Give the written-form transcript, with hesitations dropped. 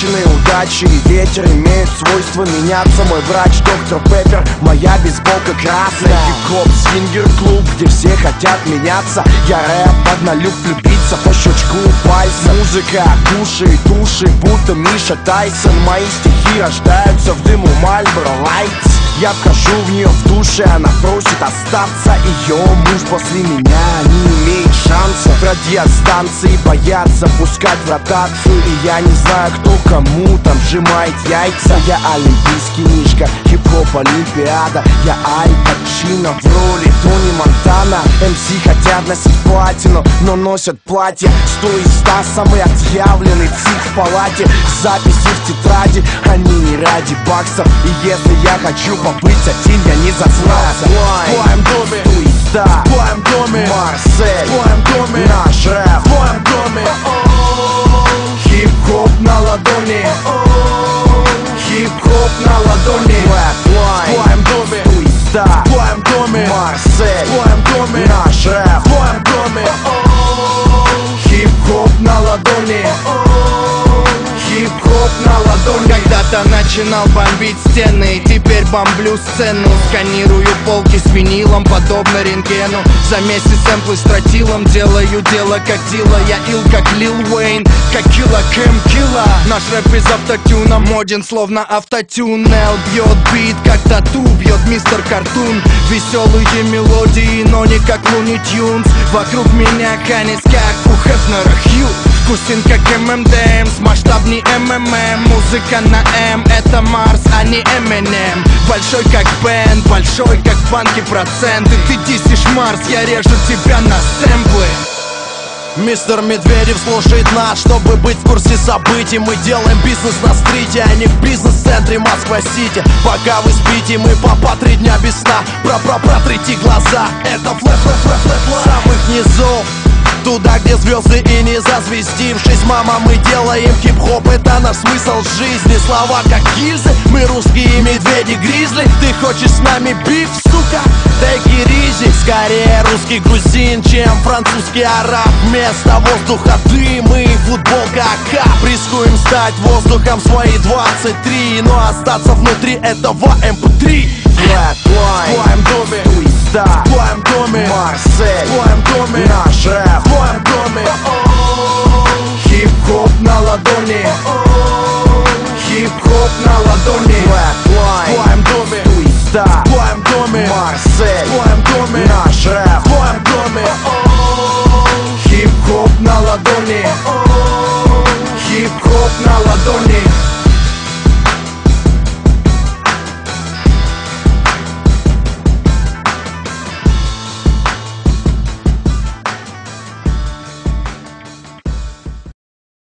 Женщины, удачи и ветер имеют свойство меняться. Мой врач, доктор Пеппер, моя бейсболка красная. Хип-хоп, свингер-клуб, где все хотят меняться. Я рэп, однолюб, влюбиться по щелчку пальца. Музыка, души, будто Миша Тайсон. Мои стихи рождаются в дыму Marlboro Lights. Я вхожу в нее в душе, она просит остаться. Ее муж после меня не имеет шанса. Радиостанции боятся пускать в ротацию. И я не знаю, кто кому там сжимает яйца. Я олимпийский мишка, хип-хоп олимпиада. Я Аль Пачино в роли Тони Монтана. МС хотят носить платину, но носят платья 100 из 100, самый отъявленный псих в палате. Записи в тетради, они не ради баксов. И если я хочу побыть один, я не засрался. В твоем доме, туиста, в твоем доме, Марсель, в твоем доме, наш рэп, в твоем доме. Хип-хоп на ладони, хип-хоп на ладони. В твоем доме, туиста, в твоем доме, Марсель, в твоем доме, наш рэп, в твоем доме. Хип-хоп на ладони, хип-хоп на ладони. Когда-то начинал бомбить стены, и теперь бомблю сцену. Сканирую полки с винилом, подобно рентгену. За месяц сэмплы с тротилом, делаю дело как Дила. Я ил как Лил Уэйн, как Килла Кэм Килла. Наш рэп без автотюна моден, словно автотюн. Эл бьет бит, как тату бьет мистер Картун. Веселые мелодии, но не как Луни Тюнс. Вокруг меня Ханис, как у Хефнера Хью. Вкусен как ММДМС, масштабней МММ. Музыка на М, это Марс, а не Эминем. Большой как Бен, большой как в банке проценты. Ты дисишь Марс, я режу тебя на сэмплы. Мистер Медведев слушает нас, чтобы быть в курсе событий. Мы делаем бизнес на стрите, а не в бизнес-центре Москва-Сити. Пока вы спите, мы по 3 дня без сна. Протрите глаза, это флэп самых низов. Туда, где звезды и не зазвездившись. Мама, мы делаем хип-хоп, это наш смысл жизни. Слова как гильзы, мы русские медведи-гризли. Ты хочешь с нами биф, сука? Take it easy. Скорее русский грузин, чем французский араб. Вместо воздуха дым и футболка АК. Рискуем стать воздухом свои 23, но остаться внутри этого MP3. Flat